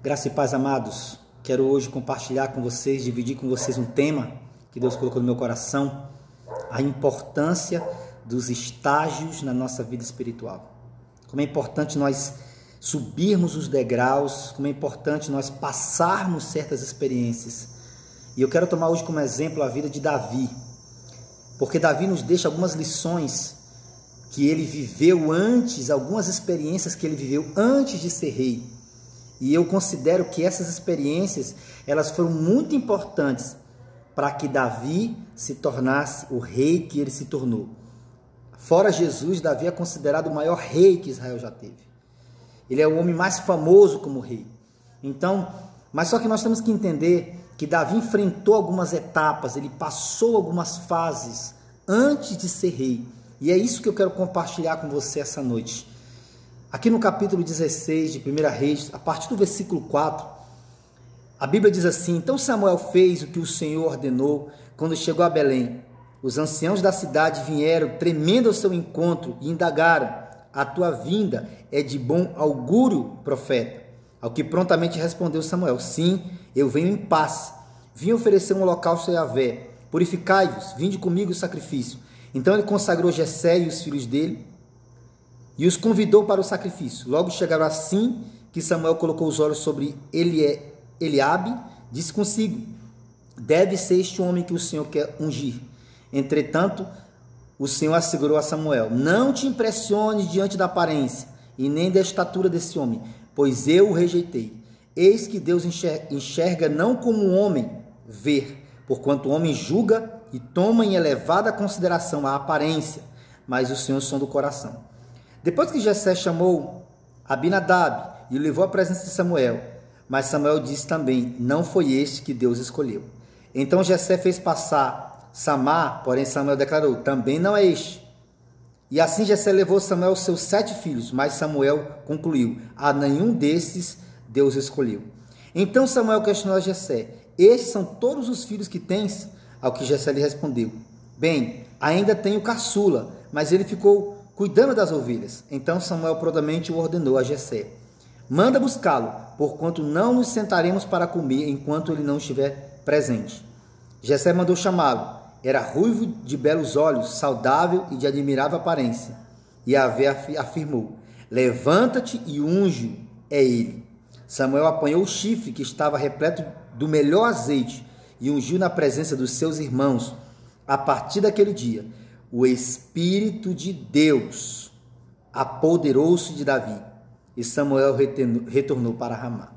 Graça e paz, amados. Quero hoje compartilhar com vocês, dividir com vocês um tema que Deus colocou no meu coração, a importância dos estágios na nossa vida espiritual. Como é importante nós subirmos os degraus, como é importante nós passarmos certas experiências. E eu quero tomar hoje como exemplo a vida de Davi, porque Davi nos deixa algumas lições que ele viveu antes, algumas experiências que ele viveu antes de ser rei. E eu considero que essas experiências, elas foram muito importantes para que Davi se tornasse o rei que ele se tornou. Fora Jesus, Davi é considerado o maior rei que Israel já teve. Ele é o homem mais famoso como rei. Então, mas só que nós temos que entender que Davi enfrentou algumas etapas, ele passou algumas fases antes de ser rei. E é isso que eu quero compartilhar com você essa noite. Aqui no capítulo 16 de 1 Reis, a partir do versículo 4, a Bíblia diz assim: Então Samuel fez o que o Senhor ordenou quando chegou a Belém. Os anciãos da cidade vieram tremendo ao seu encontro e indagaram: A tua vinda é de bom augúrio, profeta? Ao que prontamente respondeu Samuel: Sim, eu venho em paz. Vim oferecer um holocausto a Yahvé. Purificai-vos, vinde comigo o sacrifício. Então ele consagrou Jessé e os filhos dele e os convidou para o sacrifício. Logo chegaram assim que Samuel colocou os olhos sobre Eliabe, disse consigo: Deve ser este homem que o Senhor quer ungir. Entretanto, o Senhor assegurou a Samuel: Não te impressiones diante da aparência e nem da estatura desse homem, pois eu o rejeitei. Eis que Deus enxerga não como o homem ver, porquanto o homem julga e toma em elevada consideração a aparência, mas o Senhor sonda o coração. Depois que Jessé chamou Abinadab e o levou à presença de Samuel, mas Samuel disse também: Não foi este que Deus escolheu. Então Jessé fez passar Samar, porém Samuel declarou: Também não é este. E assim Jessé levou Samuel aos seus 7 filhos, mas Samuel concluiu: A nenhum desses Deus escolheu. Então Samuel questionou a Jessé: Estes são todos os filhos que tens? Ao que Jessé lhe respondeu: Bem, ainda tenho caçula, mas ele ficou cuidando das ovelhas. Então Samuel prontamente o ordenou a Jessé: Manda buscá-lo, porquanto não nos sentaremos para comer enquanto ele não estiver presente. Jessé mandou chamá-lo. Era ruivo, de belos olhos, saudável e de admirável aparência. E Yahvé afirmou: Levanta-te e unge-o, é ele. Samuel apanhou o chifre que estava repleto do melhor azeite e ungiu na presença dos seus irmãos. A partir daquele dia, o Espírito de Deus apoderou-se de Davi e Samuel retornou para Ramá.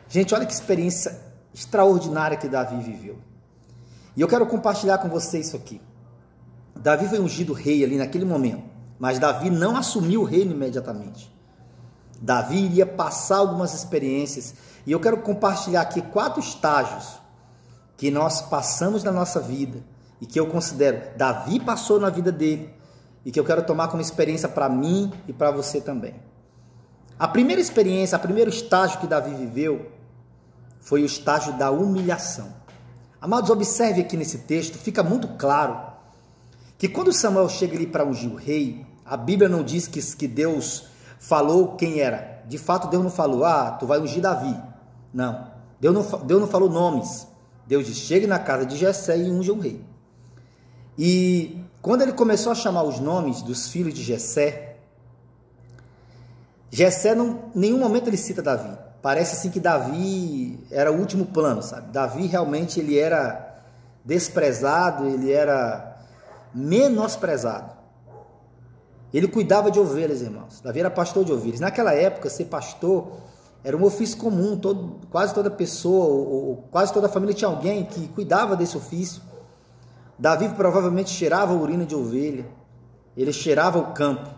Gente, olha que experiência extraordinária que Davi viveu. E eu quero compartilhar com vocês isso aqui. Davi foi ungido rei ali naquele momento, mas Davi não assumiu o reino imediatamente. Davi iria passar algumas experiências e eu quero compartilhar aqui 4 estágios que nós passamos na nossa vida e que eu considero Davi passou na vida dele e que eu quero tomar como experiência para mim e para você também. A primeira experiência, o primeiro estágio que Davi viveu foi o estágio da humilhação. Amados, observe aqui nesse texto, fica muito claro que quando Samuel chega ali para ungir o rei, a Bíblia não diz que Deus falou quem era. De fato, Deus não falou: tu vai ungir Davi. Não, Deus não falou nomes. Deus diz: chegue na casa de Jessé e unja um rei. E quando ele começou a chamar os nomes dos filhos de Jessé, em nenhum momento ele cita Davi. Parece assim que Davi era o último plano, sabe? Davi realmente ele era desprezado, ele era menosprezado. Ele cuidava de ovelhas, irmãos. Davi era pastor de ovelhas. Naquela época, ser pastor era um ofício comum. Quase toda pessoa, ou quase toda família tinha alguém que cuidava desse ofício. Davi provavelmente cheirava a urina de ovelha. Ele cheirava o campo.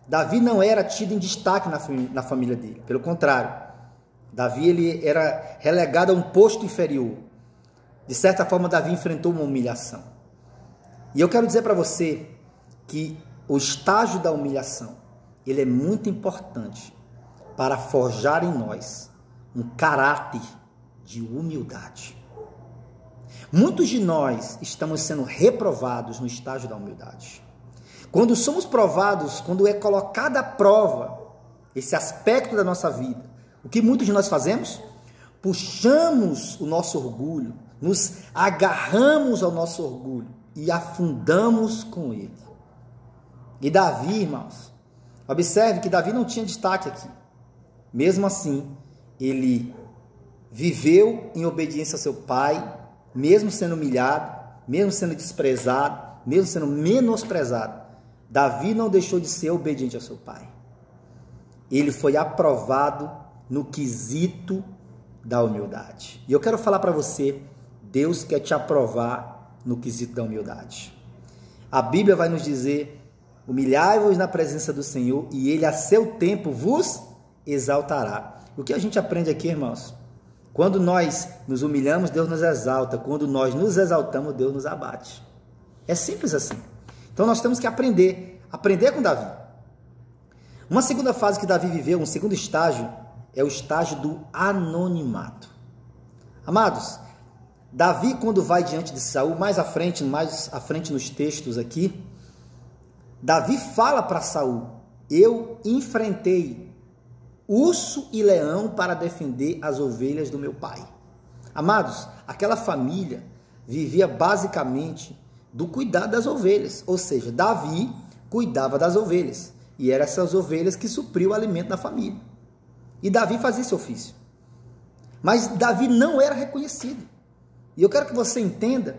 Davi não era tido em destaque na família dele. Pelo contrário, Davi ele era relegado a um posto inferior. De certa forma, Davi enfrentou uma humilhação. E eu quero dizer para você que o estágio da humilhação, ele é muito importante para forjar em nós um caráter de humildade. Muitos de nós estamos sendo reprovados no estágio da humildade. Quando somos provados, quando é colocada à prova esse aspecto da nossa vida, o que muitos de nós fazemos? puxamos o nosso orgulho, nos agarramos ao nosso orgulho e afundamos com ele. E Davi, irmãos, observe que Davi não tinha destaque aqui. Mesmo assim, ele viveu em obediência ao seu pai, mesmo sendo humilhado, mesmo sendo desprezado, mesmo sendo menosprezado. Davi não deixou de ser obediente ao seu pai. Ele foi aprovado no quesito da humildade. E eu quero falar para você, Deus quer te aprovar no quesito da humildade. A Bíblia vai nos dizer: humilhai-vos na presença do Senhor e Ele a seu tempo vos exaltará. O que a gente aprende aqui, irmãos? Quando nós nos humilhamos, Deus nos exalta. Quando nós nos exaltamos, Deus nos abate. É simples assim. Então nós temos que aprender com Davi. Uma segunda fase que Davi viveu, um segundo estágio, é o estágio do anonimato. Amados, Davi, quando vai diante de Saul, mais à frente nos textos aqui, Davi fala para Saul: eu enfrentei urso e leão para defender as ovelhas do meu pai. Amados, aquela família vivia basicamente do cuidado das ovelhas, ou seja, Davi cuidava das ovelhas, e eram essas ovelhas que supriam o alimento da família. E Davi fazia esse ofício. Mas Davi não era reconhecido. E eu quero que você entenda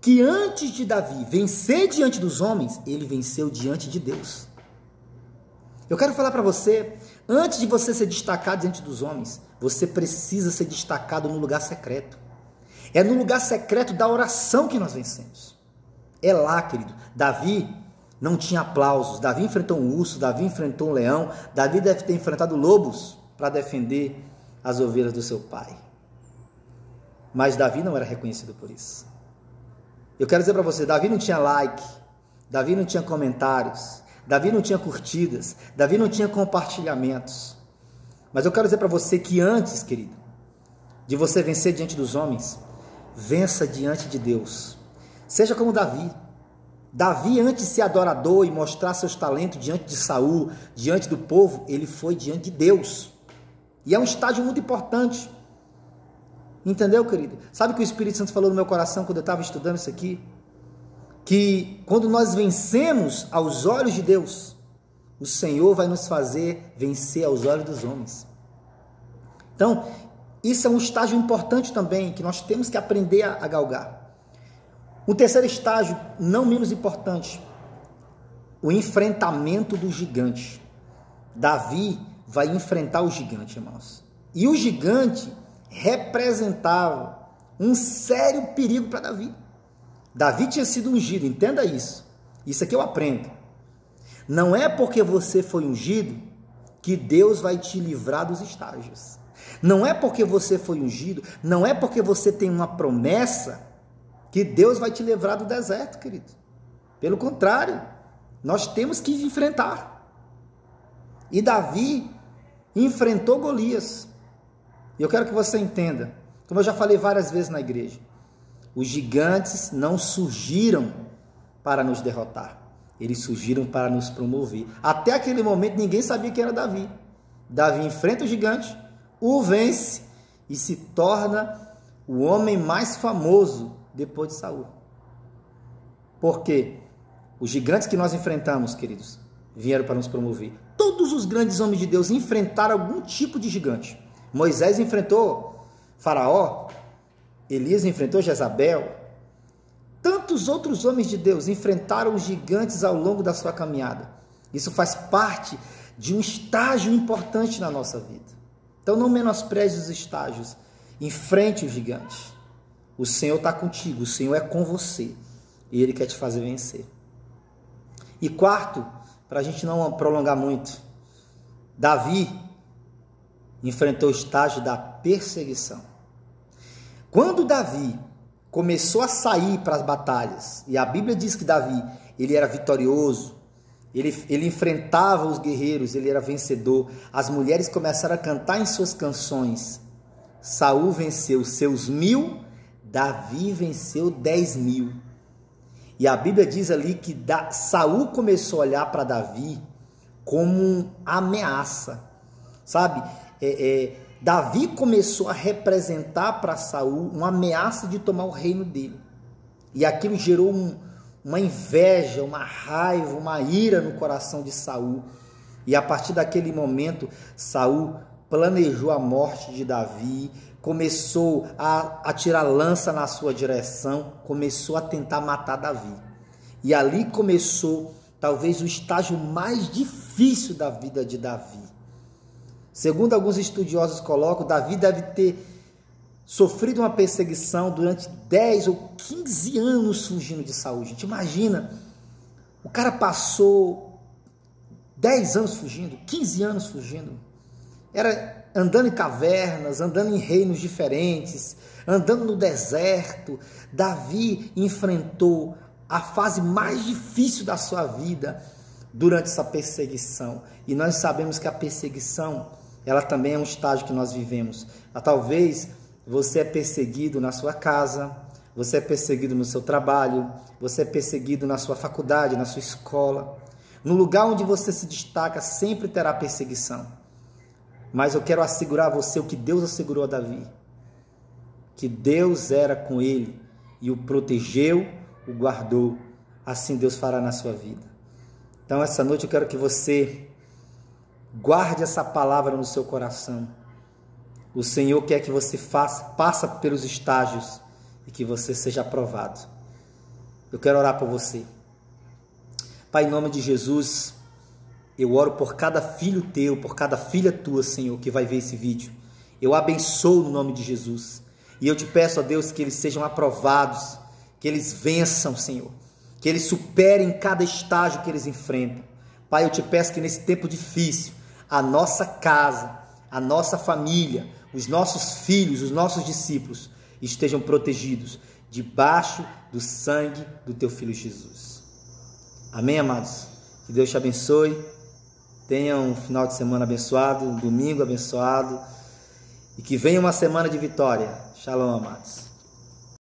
que antes de Davi vencer diante dos homens, ele venceu diante de Deus. Eu quero falar para você, antes de você ser destacado diante dos homens, você precisa ser destacado no lugar secreto. É no lugar secreto da oração que nós vencemos. É lá, querido. Davi não tinha aplausos. Davi enfrentou um urso, Davi enfrentou um leão, Davi deve ter enfrentado lobos para defender as ovelhas do seu pai. Mas Davi não era reconhecido por isso. Eu quero dizer para você, Davi não tinha like, Davi não tinha comentários, Davi não tinha curtidas, Davi não tinha compartilhamentos. Mas eu quero dizer para você que antes, querido, de você vencer diante dos homens, vença diante de Deus. Seja como Davi. Davi, antes de ser adorador e mostrar seus talentos diante de Saul, diante do povo, ele foi diante de Deus. E é um estágio muito importante. Entendeu, querido? Sabe o que o Espírito Santo falou no meu coração quando eu estava estudando isso aqui? Que quando nós vencemos aos olhos de Deus, o Senhor vai nos fazer vencer aos olhos dos homens. Então, isso é um estágio importante também, que nós temos que aprender a galgar. O terceiro estágio, não menos importante, o enfrentamento do gigante. Davi vai enfrentar o gigante, irmãos. E o gigante representava um sério perigo para Davi. Davi tinha sido ungido, entenda isso. Isso aqui eu aprendo. Não é porque você foi ungido que Deus vai te livrar dos estágios. Não é porque você foi ungido, não é porque você tem uma promessa que Deus vai te livrar do deserto, querido. Pelo contrário, nós temos que enfrentar. E Davi enfrentou Golias. E eu quero que você entenda, como eu já falei várias vezes na igreja, os gigantes não surgiram para nos derrotar. Eles surgiram para nos promover. Até aquele momento ninguém sabia quem era Davi. Davi enfrenta o gigante, o vence e se torna o homem mais famoso depois de Saul. Porque os gigantes que nós enfrentamos, queridos, vieram para nos promover. Todos os grandes homens de Deus enfrentaram algum tipo de gigante. Moisés enfrentou Faraó, Elias enfrentou Jezabel. Tantos outros homens de Deus enfrentaram os gigantes ao longo da sua caminhada. Isso faz parte de um estágio importante na nossa vida. Então não menospreze os estágios. Enfrente os gigantes. O Senhor está contigo, o Senhor é com você. E Ele quer te fazer vencer. E quarto, para a gente não prolongar muito, Davi enfrentou o estágio da perseguição. Quando Davi começou a sair para as batalhas, e a Bíblia diz que Davi, ele era vitorioso, ele enfrentava os guerreiros, ele era vencedor, as mulheres começaram a cantar em suas canções, Saul venceu seus 1000, Davi venceu 10.000. E a Bíblia diz ali que Saul começou a olhar para Davi como uma ameaça, sabe? Davi começou a representar para Saul uma ameaça de tomar o reino dele. E aquilo gerou uma inveja, uma raiva, uma ira no coração de Saul. E a partir daquele momento, Saul planejou a morte de Davi, começou a tirar lança na sua direção, começou a tentar matar Davi. E ali começou talvez o estágio mais difícil da vida de Davi. Segundo alguns estudiosos colocam, Davi deve ter sofrido uma perseguição durante 10 ou 15 anos fugindo de Saul. Gente, imagina, o cara passou 10 anos fugindo, 15 anos fugindo. Era andando em cavernas, andando em reinos diferentes, andando no deserto. Davi enfrentou a fase mais difícil da sua vida durante essa perseguição. E nós sabemos que a perseguição, ela também é um estágio que nós vivemos. Talvez você é perseguido na sua casa, você é perseguido no seu trabalho, você é perseguido na sua faculdade, na sua escola. No lugar onde você se destaca, sempre terá perseguição. Mas eu quero assegurar a você o que Deus assegurou a Davi. Que Deus era com ele e o protegeu, o guardou. Assim Deus fará na sua vida. Então essa noite eu quero que você guarde essa palavra no seu coração. O Senhor quer que você passe pelos estágios e que você seja aprovado. Eu quero orar por você. Pai, em nome de Jesus, eu oro por cada filho teu, por cada filha tua, Senhor, que vai ver esse vídeo. Eu abençoo no nome de Jesus. E eu te peço, ó Deus, que eles sejam aprovados, que eles vençam, Senhor, que eles superem cada estágio que eles enfrentam. Pai, eu te peço que nesse tempo difícil, a nossa casa, a nossa família, os nossos filhos, os nossos discípulos estejam protegidos debaixo do sangue do teu Filho Jesus. Amém, amados? Que Deus te abençoe. Tenha um final de semana abençoado, um domingo abençoado e que venha uma semana de vitória. Shalom, amados.